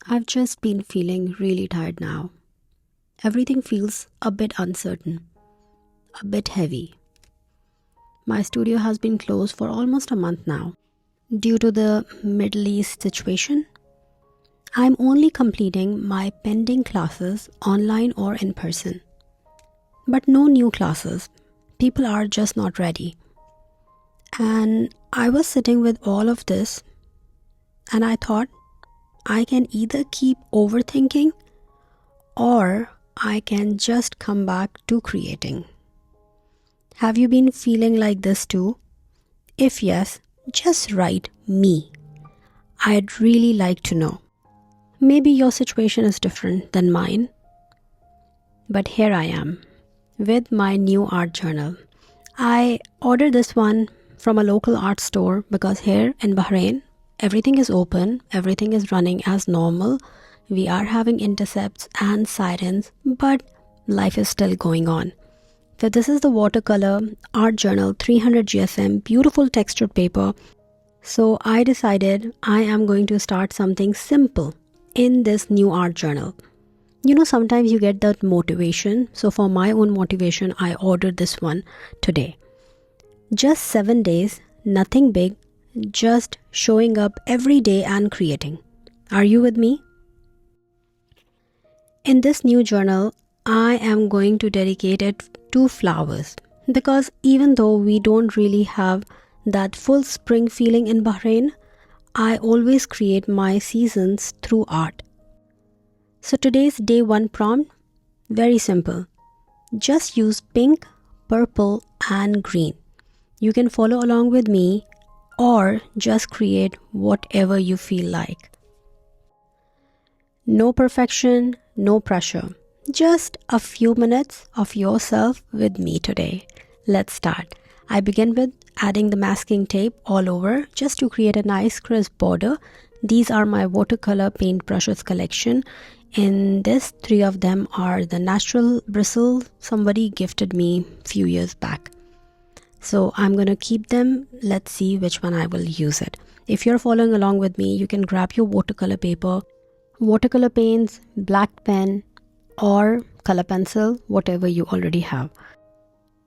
I've just been feeling really tired now. Everything feels a bit uncertain, a bit heavy. My studio has been closed for almost a month now. Due to the Middle East situation, I'm only completing my pending classes online or in person. But no new classes. People are just not ready. And I was sitting with all of this and I thought I can either keep overthinking or I can just come back to creating. Have you been feeling like this too? If yes, just write me. I'd really like to know. Maybe your situation is different than mine, but here I am with my new art journal. I ordered this one from a local art store because here in Bahrain, everything is open, everything is running as normal. We are having intercepts and sirens, but life is still going on. So this is the Watercolor Art Journal 300 GSM, beautiful textured paper. So I decided I am going to start something simple in this new art journal. You know, sometimes you get that motivation. So for my own motivation, I ordered this one today. Just 7 days, nothing big, just showing up every day and creating. Are you with me? In this new journal, I am going to dedicate it to flowers because even though we don't really have that full spring feeling in Bahrain, I always create my seasons through art. So today's day 1 prompt, very simple. Just use pink, purple and green. You can follow along with me or just create whatever you feel like. No perfection, no pressure. Just a few minutes of yourself with me today. Let's start. I begin with adding the masking tape all over just to create a nice crisp border. These are my watercolor paint brushes collection. In this, 3 of them are the natural bristle somebody gifted me a few years back. So I'm going to keep them. Let's see which one I will use it. If you're following along with me, you can grab your watercolor paper, watercolor paints, black pen or color pencil, whatever you already have.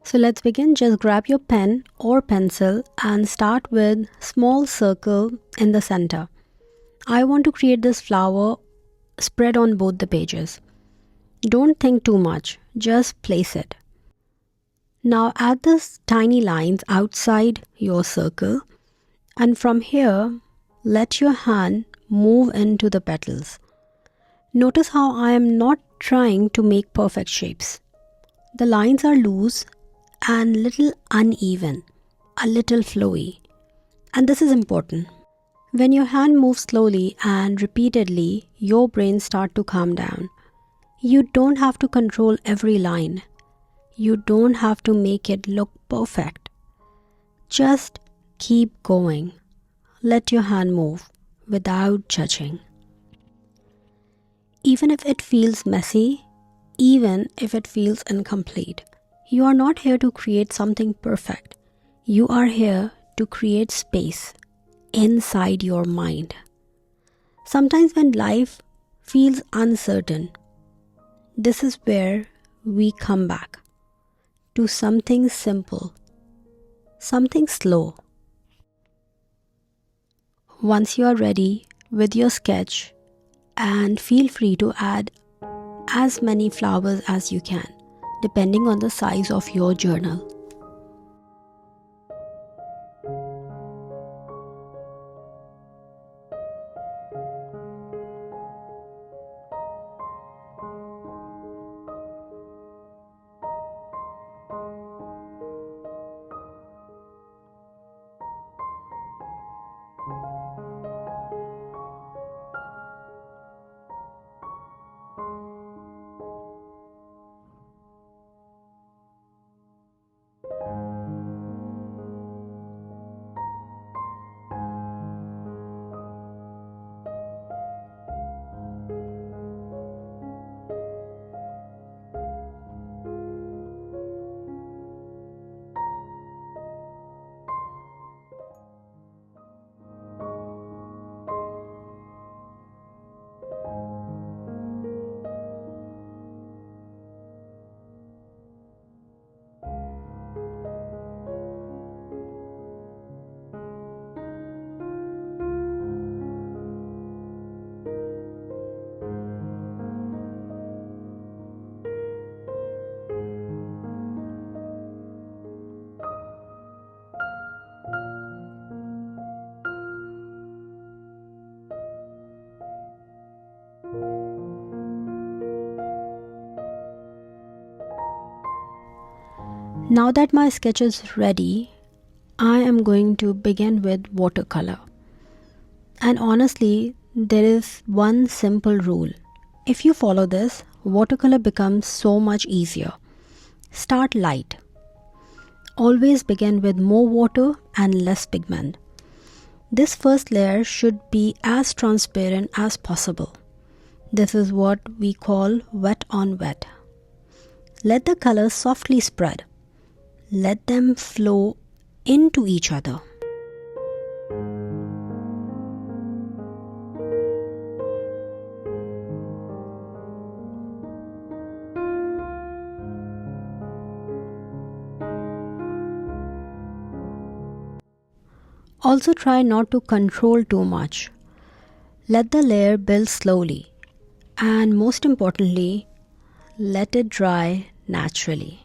So let's begin. Just grab your pen or pencil and start with small circle in the center. I want to create this flower spread on both the pages. Don't think too much, just place it. Now add these tiny lines outside your circle and from here let your hand move into the petals. Notice how I am not trying to make perfect shapes. The lines are loose and little uneven, a little flowy. And this is important. When your hand moves slowly and repeatedly, your brain starts to calm down. You don't have to control every line. You don't have to make it look perfect. Just keep going. Let your hand move without judging. Even if it feels messy, even if it feels incomplete, you are not here to create something perfect. You are here to create space inside your mind. Sometimes when life feels uncertain, this is where we come back to something simple, something slow. Once you are ready with your sketch, and feel free to add as many flowers as you can, depending on the size of your journal. Now that my sketch is ready, I am going to begin with watercolor. And honestly, there is one simple rule. If you follow this, watercolor becomes so much easier. Start light. Always begin with more water and less pigment. This first layer should be as transparent as possible. This is what we call wet on wet. Let the colors softly spread. Let them flow into each other. Also try not to control too much. Let the layer build slowly, and most importantly, let it dry naturally.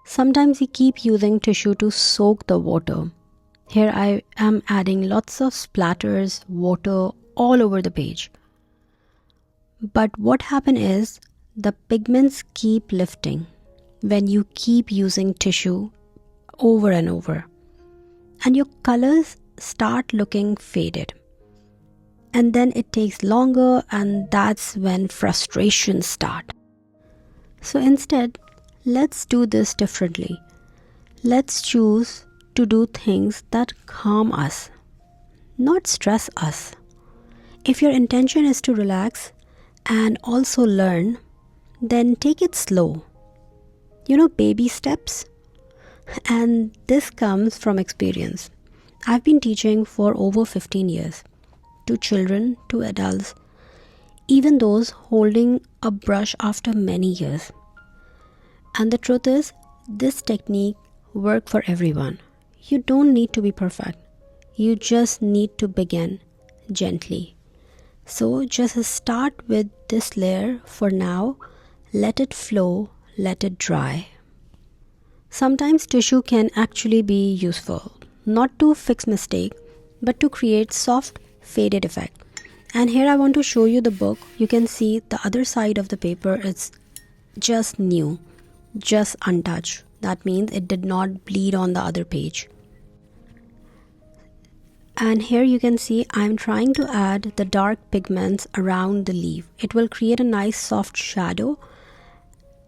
Sometimes we keep using tissue to soak the water. Here I am adding lots of splatters, water all over the page. But what happens is the pigments keep lifting when you keep using tissue over and over. And your colors start looking faded. And then it takes longer, and that's when frustrations start. So instead, let's do this differently. Let's choose to do things that calm us, not stress us. If your intention is to relax and also learn, then take it slow. Baby steps. And this comes from experience. I've been teaching for over 15 years, to children, to adults, even those holding a brush after many years. And the truth is, this technique works for everyone. You don't need to be perfect. You just need to begin gently. So just start with this layer for now. Let it flow, let it dry. Sometimes tissue can actually be useful, not to fix mistake, but to create soft, faded effect. And here I want to show you the book. You can see the other side of the paper is just new. Just untouched. That means it did not bleed on the other page. And here you can see I'm trying to add the dark pigments around the leaf. It will create a nice soft shadow.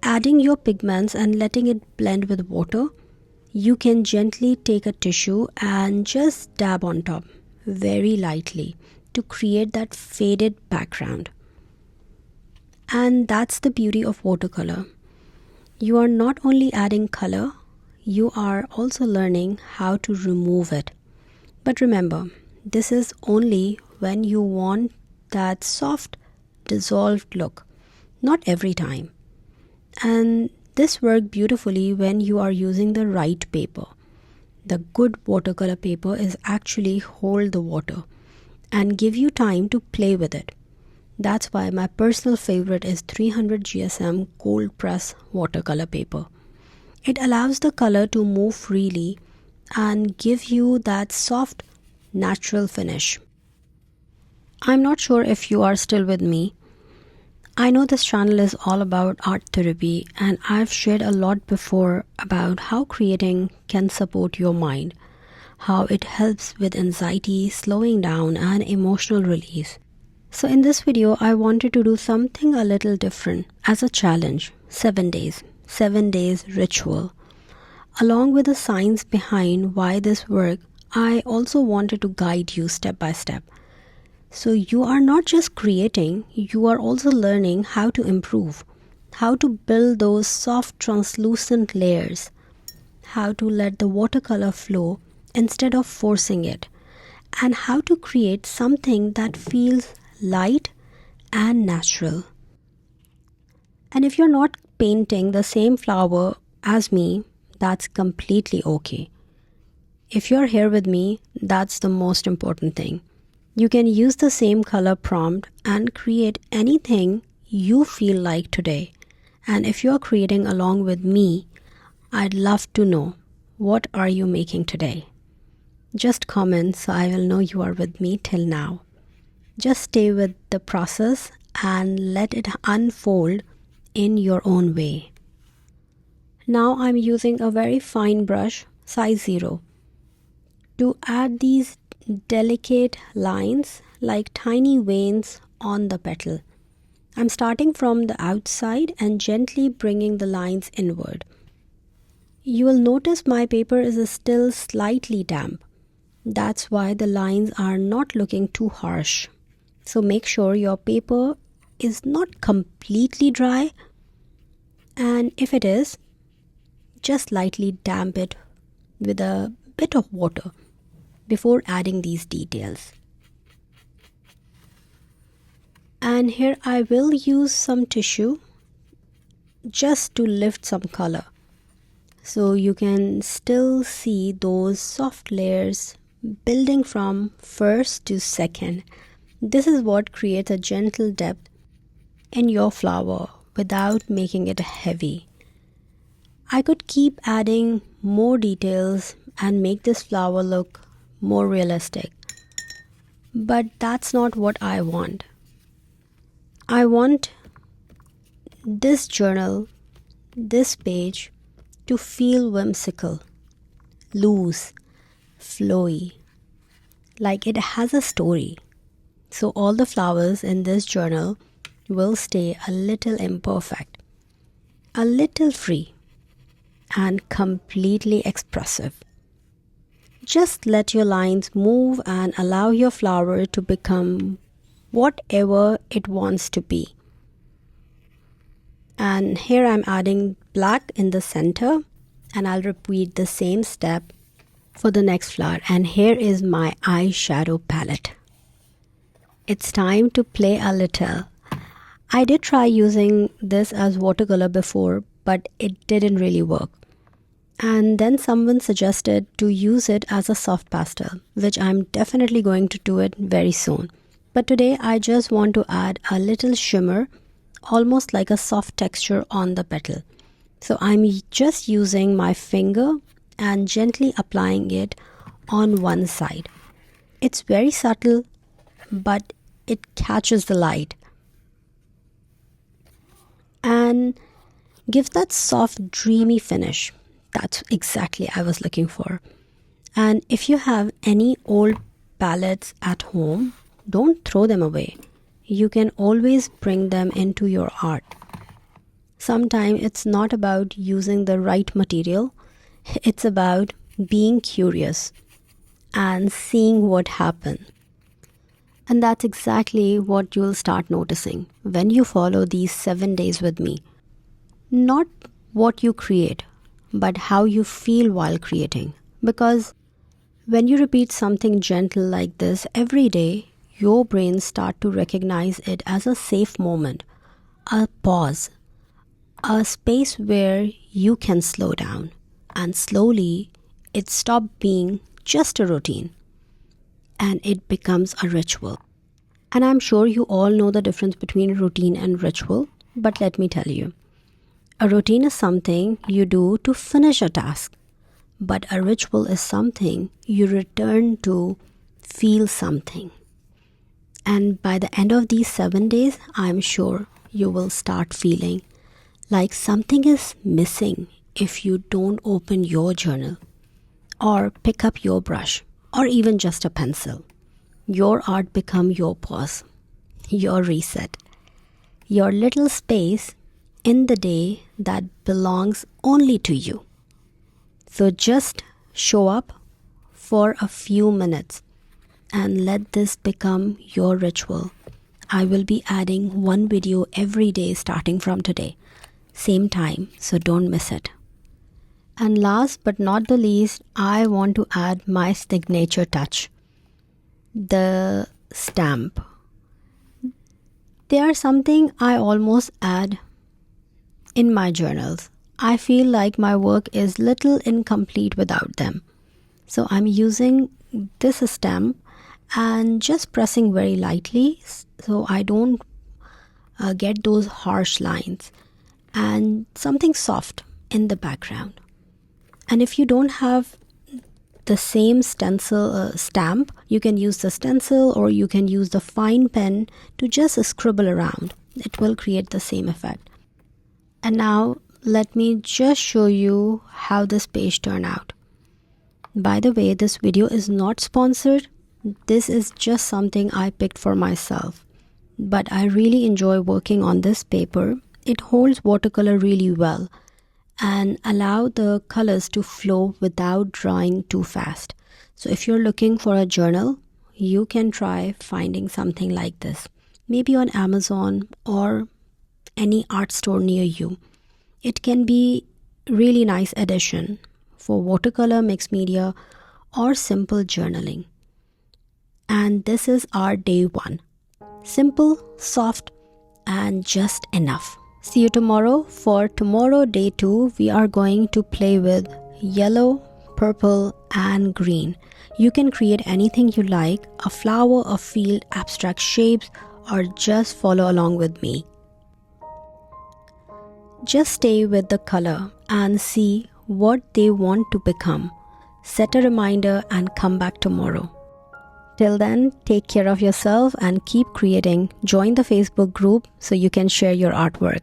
Adding your pigments and letting it blend with water, you can gently take a tissue and just dab on top very lightly to create that faded background. And that's the beauty of watercolor. You are not only adding color, you are also learning how to remove it. But remember, this is only when you want that soft, dissolved look, not every time. And this works beautifully when you are using the right paper. The good watercolor paper is actually hold the water and give you time to play with it. That's why my personal favorite is 300 GSM cold press watercolor paper. It allows the color to move freely and give you that soft, natural finish. I'm not sure if you are still with me. I know this channel is all about art therapy, and I've shared a lot before about how creating can support your mind, how it helps with anxiety, slowing down, and emotional release. So in this video, I wanted to do something a little different as a challenge. 7 days. 7 days ritual. Along with the science behind why this works, I also wanted to guide you step by step. So you are not just creating, you are also learning how to improve, how to build those soft translucent layers, how to let the watercolor flow instead of forcing it, and how to create something that feels light and natural. And if you're not painting the same flower as me, that's completely okay. If you're here with me, that's the most important thing. You can use the same color prompt and create anything you feel like today. And if you're creating along with me, I'd love to know, what are you making today? Just comment so I will know you are with me till now. Just stay with the process and let it unfold in your own way. Now I'm using a very fine brush, size 0, to add these delicate lines like tiny veins on the petal. I'm starting from the outside and gently bringing the lines inward. You will notice my paper is still slightly damp. That's why the lines are not looking too harsh. So make sure your paper is not completely dry, and if it is, just lightly damp it with a bit of water before adding these details. And here I will use some tissue just to lift some color, so you can still see those soft layers building from first to second. This is what creates a gentle depth in your flower without making it heavy. I could keep adding more details and make this flower look more realistic, but that's not what I want. I want this journal, this page, to feel whimsical, loose, flowy, like it has a story. So all the flowers in this journal will stay a little imperfect, a little free, and completely expressive. Just let your lines move and allow your flower to become whatever it wants to be. And here I'm adding black in the center, and I'll repeat the same step for the next flower. And here is my eyeshadow palette. It's time to play a little. I did try using this as watercolor before, but it didn't really work. And then someone suggested to use it as a soft pastel, which I'm definitely going to do it very soon. But today I just want to add a little shimmer, almost like a soft texture on the petal. So I'm just using my finger and gently applying it on one side. It's very subtle, but it catches the light and gives that soft, dreamy finish. That's exactly I was looking for. And if you have any old palettes at home, don't throw them away. You can always bring them into your art. Sometimes it's not about using the right material. It's about being curious and seeing what happens. And that's exactly what you'll start noticing when you follow these 7 days with me. Not what you create, but how you feel while creating. Because when you repeat something gentle like this every day, your brain starts to recognize it as a safe moment, a pause, a space where you can slow down. And slowly, it stops being just a routine and it becomes a ritual. And I'm sure you all know the difference between routine and ritual, but let me tell you. A routine is something you do to finish a task, but a ritual is something you return to feel something. And by the end of these 7 days, I'm sure you will start feeling like something is missing if you don't open your journal or pick up your brush or even just a pencil. Your art become your pause. your reset, your little space in the day that belongs only to you. So just show up for a few minutes and let this become your ritual. I will be adding one video every day starting from today. Same time, so don't miss it. And last but not the least, I want to add my signature touch. The stamp. They are something I almost add in my journals. I feel like my work is little incomplete without them. So I'm using this stamp and just pressing very lightly so I don't get those harsh lines, and something soft in the background. And if you don't have the same stencil stamp, you can use the stencil or you can use the fine pen to just scribble around. It will create the same effect. And now let me just show you how this page turned out. By the way, this video is not sponsored. This is just something I picked for myself. But I really enjoy working on this paper. It holds watercolor really well and allow the colors to flow without drying too fast. So if you're looking for a journal, you can try finding something like this, maybe on Amazon or any art store near you. It can be really nice addition for watercolor, mixed media, or simple journaling. And this is our day 1. Simple, soft, and just enough. See you tomorrow. For tomorrow, day 2, we are going to play with yellow, purple, and green. You can create anything you like, a flower, a field, abstract shapes, or just follow along with me. Just stay with the color and see what they want to become. Set a reminder and come back tomorrow. Till then, take care of yourself and keep creating. Join the Facebook group so you can share your artwork.